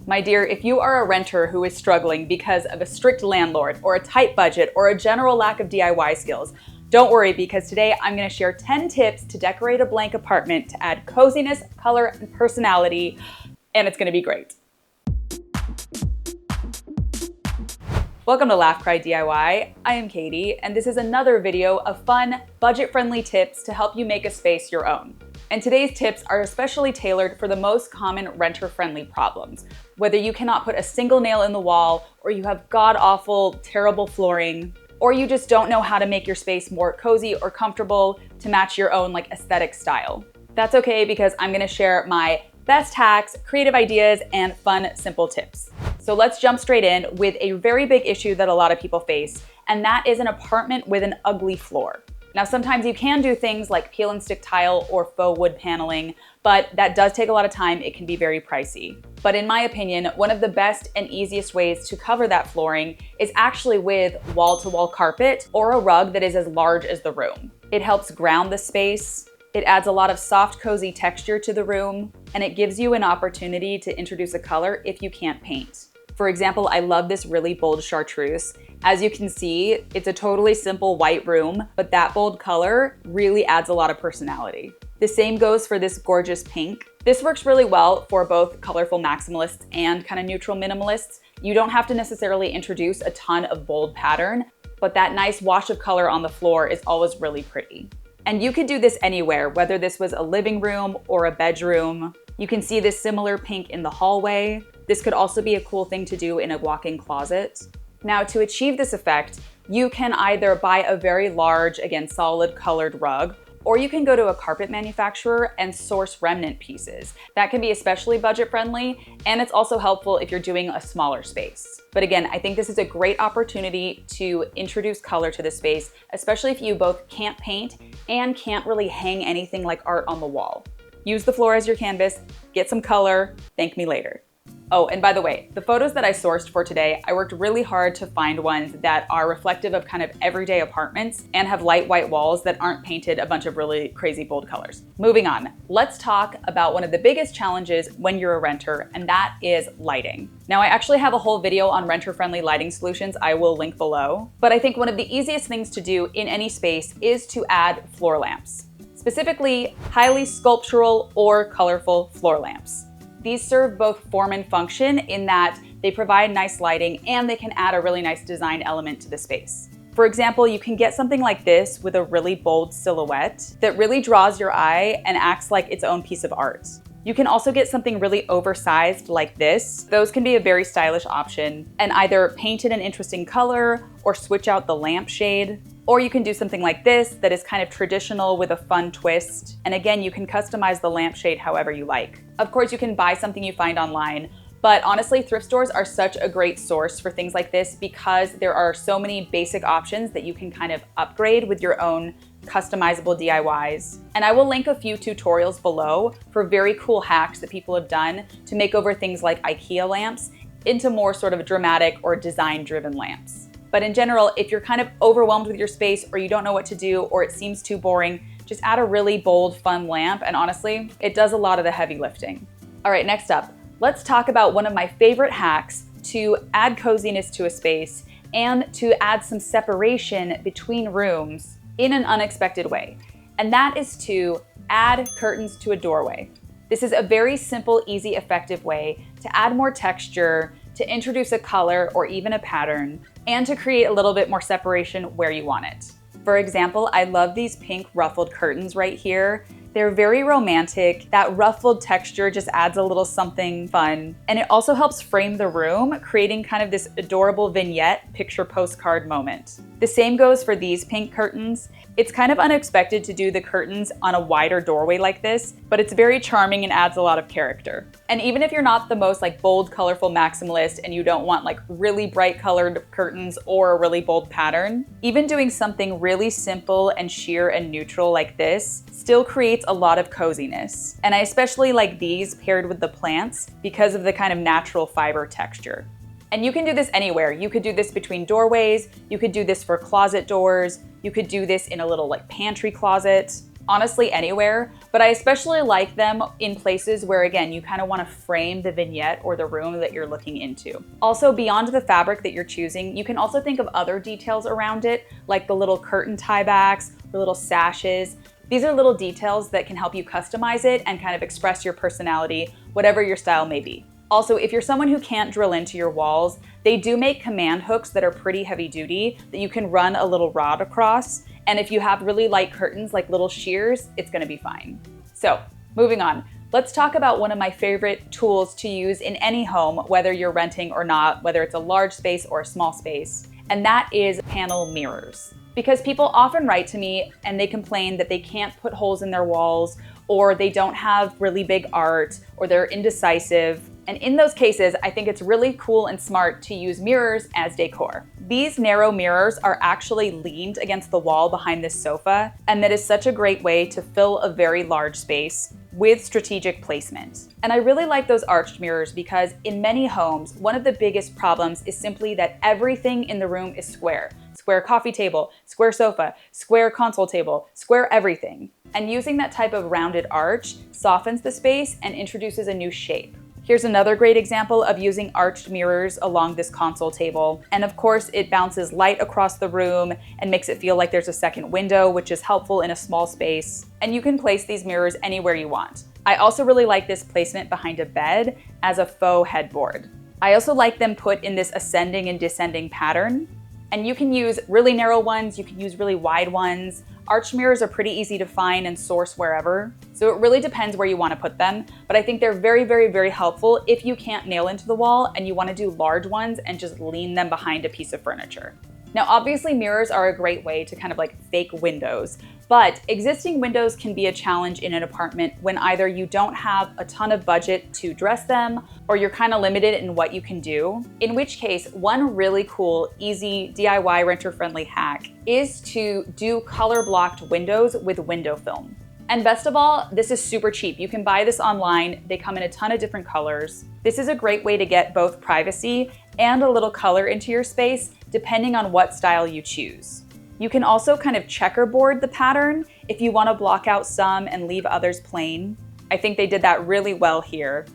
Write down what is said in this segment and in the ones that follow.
My dear, if you are a renter who is struggling because of a strict landlord or a tight budget or a general lack of DIY skills, don't worry, because today I'm going to share 10 tips to decorate a blank apartment to add coziness, color, and personality, and it's going to be great. Welcome to Laugh Cry DIY. I am Katie, and this is another video of fun, budget-friendly tips to help you make a space your own. And today's tips are especially tailored for the most common renter-friendly problems. Whether you cannot put a single nail in the wall, or you have god-awful, terrible flooring, or you just don't know how to make your space more cozy or comfortable to match your own aesthetic style. That's okay, because I'm gonna share my best hacks, creative ideas, and fun, simple tips. So let's jump straight in with a very big issue that a lot of people face, and that is an apartment with an ugly floor. Now, sometimes you can do things like peel and stick tile or faux wood paneling, but that does take a lot of time. It can be very pricey. But in my opinion, one of the best and easiest ways to cover that flooring is actually with wall-to-wall carpet or a rug that is as large as the room. It helps ground the space. It adds a lot of soft, cozy texture to the room, and it gives you an opportunity to introduce a color if you can't paint. For example, I love this really bold chartreuse. As you can see, it's a totally simple white room, but that bold color really adds a lot of personality. The same goes for this gorgeous pink. This works really well for both colorful maximalists and kind of neutral minimalists. You don't have to necessarily introduce a ton of bold pattern, but that nice wash of color on the floor is always really pretty. And you could do this anywhere, whether this was a living room or a bedroom. You can see this similar pink in the hallway. This could also be a cool thing to do in a walk-in closet. Now, to achieve this effect, you can either buy a very large, again, solid colored rug, or you can go to a carpet manufacturer and source remnant pieces. That can be especially budget-friendly, and it's also helpful if you're doing a smaller space. But again, I think this is a great opportunity to introduce color to the space, especially if you both can't paint and can't really hang anything like art on the wall. Use the floor as your canvas, get some color, thank me later. Oh, and by the way, the photos that I sourced for today, I worked really hard to find ones that are reflective of kind of everyday apartments and have light white walls that aren't painted a bunch of really crazy bold colors. Moving on, let's talk about one of the biggest challenges when you're a renter, and that is lighting. Now, I actually have a whole video on renter-friendly lighting solutions I will link below, but I think one of the easiest things to do in any space is to add floor lamps, specifically highly sculptural or colorful floor lamps. These serve both form and function in that they provide nice lighting and they can add a really nice design element to the space. For example, you can get something like this with a really bold silhouette that really draws your eye and acts like its own piece of art. You can also get something really oversized like this. Those can be a very stylish option, and either paint it an interesting color or switch out the lamp shade. Or you can do something like this that is kind of traditional with a fun twist. And again, you can customize the lampshade however you like. Of course, you can buy something you find online, but honestly, thrift stores are such a great source for things like this because there are so many basic options that you can kind of upgrade with your own customizable DIYs. And I will link a few tutorials below for very cool hacks that people have done to make over things like IKEA lamps into more sort of dramatic or design-driven lamps. But in general, if you're kind of overwhelmed with your space or you don't know what to do or it seems too boring, just add a really bold, fun lamp, and honestly, it does a lot of the heavy lifting. All right, next up, let's talk about one of my favorite hacks to add coziness to a space and to add some separation between rooms in an unexpected way. And that is to add curtains to a doorway. This is a very simple, easy, effective way to add more texture, to introduce a color or even a pattern, and to create a little bit more separation where you want it. For example, I love these pink ruffled curtains right here. They're very romantic. That ruffled texture just adds a little something fun. And it also helps frame the room, creating kind of this adorable vignette, picture postcard moment. The same goes for these pink curtains. It's kind of unexpected to do the curtains on a wider doorway like this, but it's very charming and adds a lot of character. And even if you're not the most bold, colorful maximalist and you don't want really bright colored curtains or a really bold pattern, even doing something really simple and sheer and neutral like this still creates a lot of coziness. And I especially like these paired with the plants because of the kind of natural fiber texture. And you can do this anywhere. You could do this between doorways, you could do this for closet doors, you could do this in a little pantry closet. honestly anywhere, but I especially like them in places where, again, you kind of want to frame the vignette or the room that you're looking into. Also, beyond the fabric that you're choosing, you can also think of other details around it, like the little curtain tiebacks, the little sashes. These are little details that can help you customize it and kind of express your personality, whatever your style may be. Also, if you're someone who can't drill into your walls, they do make command hooks that are pretty heavy duty that you can run a little rod across. And if you have really light curtains like little shears, it's gonna be fine. So, moving on. Let's talk about one of my favorite tools to use in any home, whether you're renting or not, whether it's a large space or a small space, and that is panel mirrors. Because people often write to me and they complain that they can't put holes in their walls, or they don't have really big art, or they're indecisive. And in those cases, I think it's really cool and smart to use mirrors as decor. These narrow mirrors are actually leaned against the wall behind this sofa, and that is such a great way to fill a very large space with strategic placement. And I really like those arched mirrors because in many homes, one of the biggest problems is simply that everything in the room is square. Square coffee table, square sofa, square console table, square everything. And using that type of rounded arch softens the space and introduces a new shape. Here's another great example of using arched mirrors along this console table. And of course, it bounces light across the room and makes it feel like there's a second window, which is helpful in a small space. And you can place these mirrors anywhere you want. I also really like this placement behind a bed as a faux headboard. I also like them put in this ascending and descending pattern. And you can use really narrow ones, you can use really wide ones. Arch mirrors are pretty easy to find and source wherever, so it really depends where you want to put them, but I think they're very, very, very helpful if you can't nail into the wall and you want to do large ones and just lean them behind a piece of furniture. Now, obviously mirrors are a great way to kind of like fake windows, but existing windows can be a challenge in an apartment when either you don't have a ton of budget to dress them or you're kind of limited in what you can do. In which case, one really cool, easy DIY renter-friendly hack is to do color-blocked windows with window film. And best of all, this is super cheap. You can buy this online. They come in a ton of different colors. This is a great way to get both privacy and a little color into your space, depending on what style you choose. You can also kind of checkerboard the pattern if you want to block out some and leave others plain. I think they did that really well here.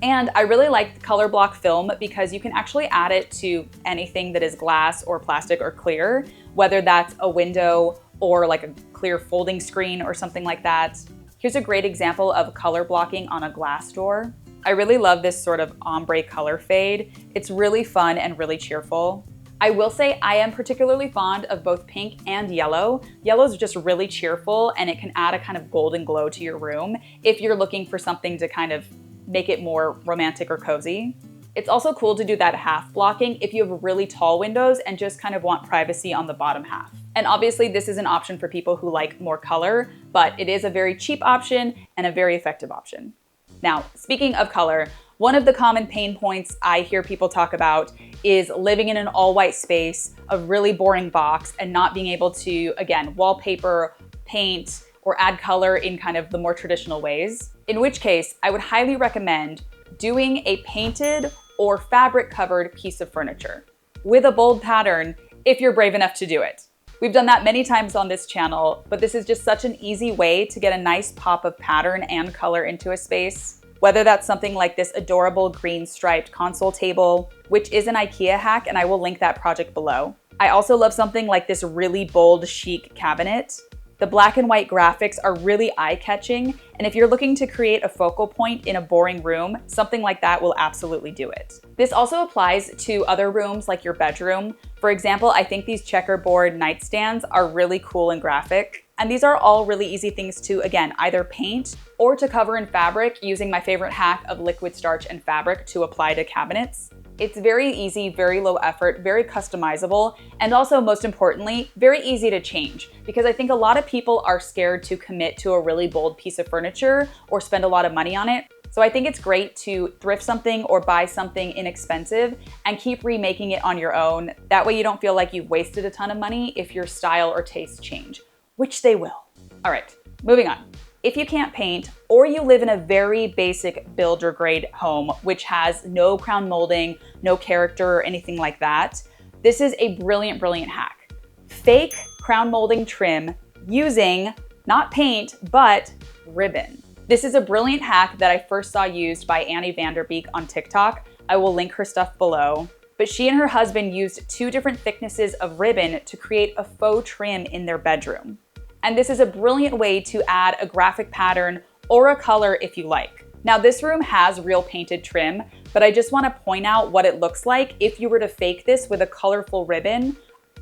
And I really like the color block film because you can actually add it to anything that is glass or plastic or clear, whether that's a window or like a clear folding screen or something like that. Here's a great example of color blocking on a glass door. I really love this sort of ombre color fade. It's really fun and really cheerful. I will say I am particularly fond of both pink and yellow. Yellow is just really cheerful and it can add a kind of golden glow to your room if you're looking for something to kind of make it more romantic or cozy. It's also cool to do that half blocking if you have really tall windows and just kind of want privacy on the bottom half. And obviously this is an option for people who like more color, but it is a very cheap option and a very effective option. Now, speaking of color, one of the common pain points I hear people talk about is living in an all-white space, a really boring box, and not being able to, again, wallpaper, paint, or add color in kind of the more traditional ways. In which case, I would highly recommend doing a painted or fabric-covered piece of furniture with a bold pattern if you're brave enough to do it. We've done that many times on this channel, but this is just such an easy way to get a nice pop of pattern and color into a space. Whether that's something like this adorable green striped console table, which is an IKEA hack, and I will link that project below. I also love something like this really bold, chic cabinet. The black and white graphics are really eye-catching, and if you're looking to create a focal point in a boring room, something like that will absolutely do it. This also applies to other rooms like your bedroom. For example, I think these checkerboard nightstands are really cool and graphic. And these are all really easy things to, again, either paint or to cover in fabric using my favorite hack of liquid starch and fabric to apply to cabinets. It's very easy, very low effort, very customizable, and also most importantly, very easy to change because I think a lot of people are scared to commit to a really bold piece of furniture or spend a lot of money on it. So I think it's great to thrift something or buy something inexpensive and keep remaking it on your own. That way you don't feel like you've wasted a ton of money if your style or tastes change, which they will. All right, moving on. If you can't paint or you live in a very basic builder grade home, which has no crown molding, no character or anything like that, this is a brilliant, brilliant hack. Fake crown molding trim using Not paint, but ribbon. This is a brilliant hack that I first saw used by Annie Vanderbeek on TikTok. I will link her stuff below. But she and her husband used 2 different thicknesses of ribbon to create a faux trim in their bedroom. And this is a brilliant way to add a graphic pattern or a color if you like. Now this room has real painted trim, but I just want to point out what it looks like if you were to fake this with a colorful ribbon.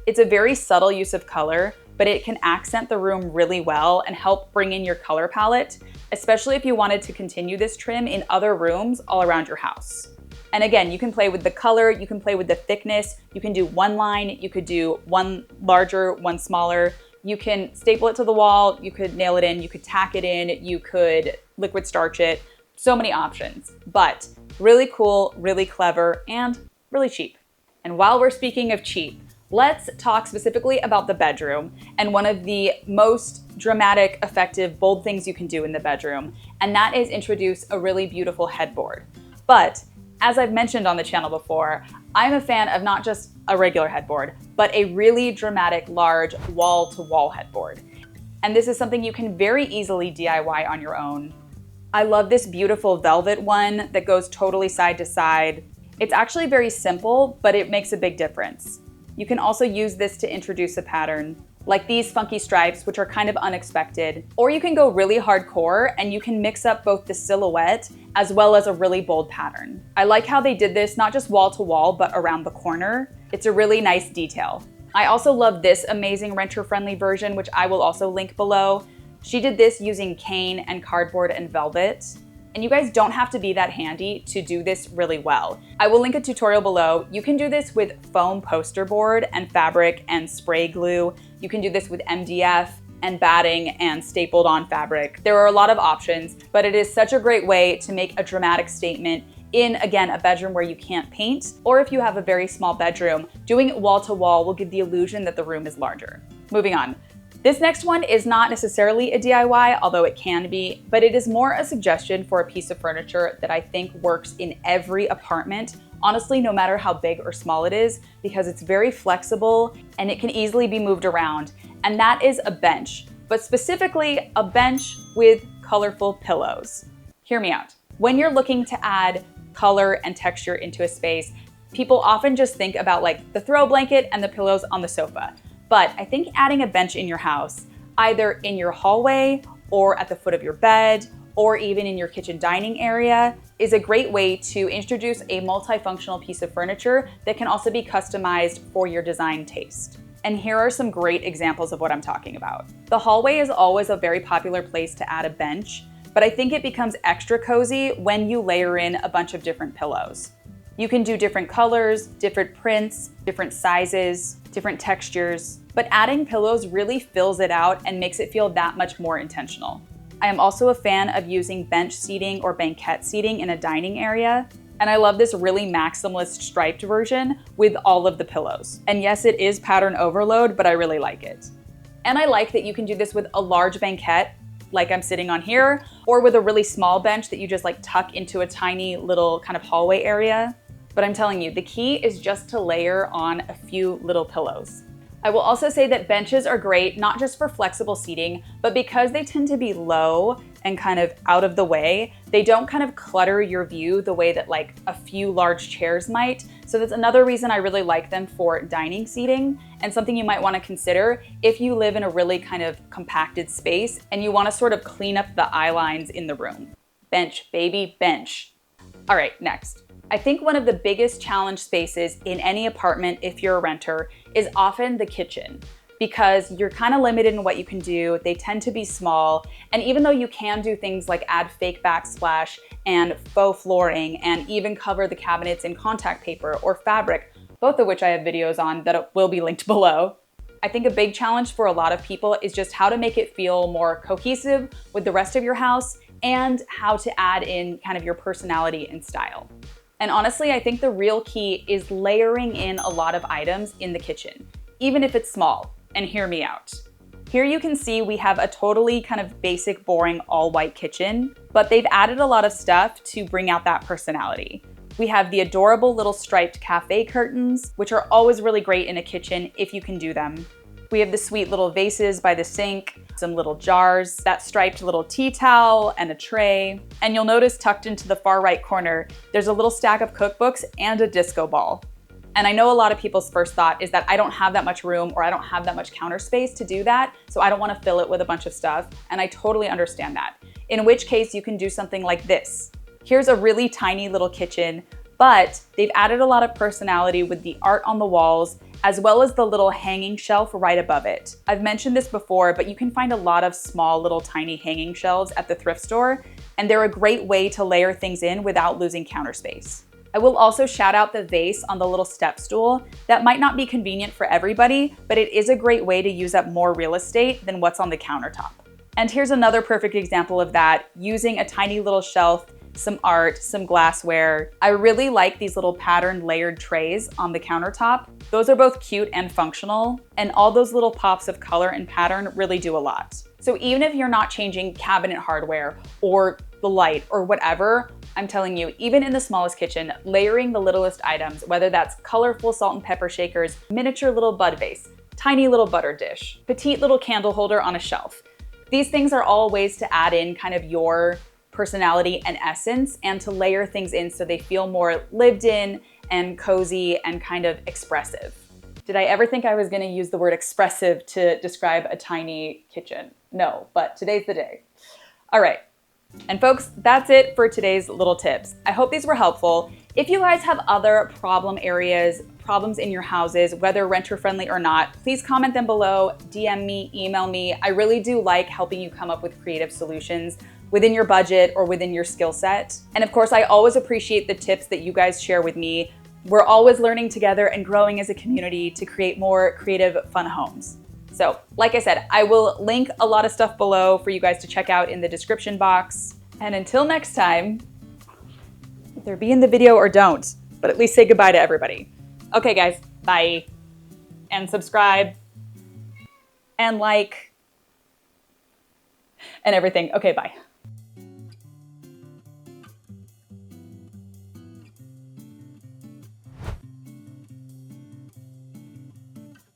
It's a very subtle use of color, but it can accent the room really well and help bring in your color palette, especially if you wanted to continue this trim in other rooms all around your house. And again, you can play with the color, you can play with the thickness, you can do one line, you could do one larger, one smaller, you can staple it to the wall, you could nail it in, you could tack it in, you could liquid starch it, so many options. But really cool, really clever, and really cheap. And while we're speaking of cheap, let's talk specifically about the bedroom and one of the most dramatic, effective, bold things you can do in the bedroom, and that is introduce a really beautiful headboard. But as I've mentioned on the channel before, I'm a fan of not just a regular headboard, but a really dramatic, large wall-to-wall headboard. And this is something you can very easily DIY on your own. I love this beautiful velvet one that goes totally side to side. It's actually very simple, but it makes a big difference. You can also use this to introduce a pattern, like these funky stripes, which are kind of unexpected. Or you can go really hardcore and you can mix up both the silhouette as well as a really bold pattern. I like how they did this not just wall to wall, but around the corner. It's a really nice detail. I also love this amazing renter-friendly version, which I will also link below. She did this using cane and cardboard and velvet. And you guys don't have to be that handy to do this really well. I will link a tutorial below. You can do this with foam poster board and fabric and spray glue. You can do this with MDF and batting and stapled on fabric. There are a lot of options, but it is such a great way to make a dramatic statement in, again, a bedroom where you can't paint, or if you have a very small bedroom, doing it wall to wall will give the illusion that the room is larger. Moving on. This next one is not necessarily a DIY, although it can be, but it is more a suggestion for a piece of furniture that I think works in every apartment, honestly, no matter how big or small it is, because it's very flexible and it can easily be moved around, and that is a bench, but specifically a bench with colorful pillows. Hear me out. When you're looking to add color and texture into a space, people often just think about like the throw blanket and the pillows on the sofa. But I think adding a bench in your house, either in your hallway or at the foot of your bed, or even in your kitchen dining area, is a great way to introduce a multifunctional piece of furniture that can also be customized for your design taste. And here are some great examples of what I'm talking about. The hallway is always a very popular place to add a bench, but I think it becomes extra cozy when you layer in a bunch of different pillows. You can do different colors, different prints, different sizes, different textures, but adding pillows really fills it out and makes it feel that much more intentional. I am also a fan of using bench seating or banquette seating in a dining area, and I love this really maximalist striped version with all of the pillows. And yes, it is pattern overload, but I really like it. And I like that you can do this with a large banquette, like I'm sitting on here, or with a really small bench that you just like tuck into a tiny little kind of hallway area. But I'm telling you, the key is just to layer on a few little pillows. I will also say that benches are great, not just for flexible seating, but because they tend to be low and kind of out of the way, they don't kind of clutter your view the way that like a few large chairs might. So that's another reason I really like them for dining seating, and something you might want to consider if you live in a really kind of compacted space and you want to sort of clean up the eye lines in the room. Bench, baby, bench. All right, next. I think one of the biggest challenge spaces in any apartment, if you're a renter, is often the kitchen, because you're kind of limited in what you can do. They tend to be small, and even though you can do things like add fake backsplash and faux flooring and even cover the cabinets in contact paper or fabric, both of which I have videos on that will be linked below, I think a big challenge for a lot of people is just how to make it feel more cohesive with the rest of your house and how to add in kind of your personality and style. And honestly, I think the real key is layering in a lot of items in the kitchen, even if it's small. And hear me out. Here you can see we have a totally kind of basic, boring, all-white kitchen, but they've added a lot of stuff to bring out that personality. We have the adorable little striped cafe curtains, which are always really great in a kitchen if you can do them. We have the sweet little vases by the sink, some little jars, that striped little tea towel, and a tray. And you'll notice tucked into the far right corner, there's a little stack of cookbooks and a disco ball. And I know a lot of people's first thought is that I don't have that much room or I don't have that much counter space to do that, so I don't want to fill it with a bunch of stuff, and I totally understand that. In which case you can do something like this. Here's a really tiny little kitchen, but they've added a lot of personality with the art on the walls, as well as the little hanging shelf right above it. I've mentioned this before, but you can find a lot of small little tiny hanging shelves at the thrift store, and they're a great way to layer things in without losing counter space. I will also shout out the vase on the little step stool. That might not be convenient for everybody, but it is a great way to use up more real estate than what's on the countertop. And here's another perfect example of that, using a tiny little shelf, some art, some glassware. I really like these little patterned layered trays on the countertop. Those are both cute and functional, and all those little pops of color and pattern really do a lot. So even if you're not changing cabinet hardware or the light or whatever, I'm telling you, even in the smallest kitchen, layering the littlest items, whether that's colorful salt and pepper shakers, miniature little bud vase, tiny little butter dish, petite little candle holder on a shelf. These things are all ways to add in kind of your personality and essence and to layer things in so they feel more lived in and cozy and kind of expressive. Did I ever think I was gonna use the word expressive to describe a tiny kitchen? No, but today's the day. All right. And folks, that's it for today's little tips. I hope these were helpful. If you guys have other problem areas, problems in your houses, whether renter friendly or not, please comment them below, DM me, email me. I really do like helping you come up with creative solutions within your budget or within your skill set. And of course, I always appreciate the tips that you guys share with me. We're always learning together and growing as a community to create more creative, fun homes. So, like I said, I will link a lot of stuff below for you guys to check out in the description box. And until next time, either be in the video or don't, but at least say goodbye to everybody. Okay guys, bye. And subscribe. And like. And everything. Okay, bye.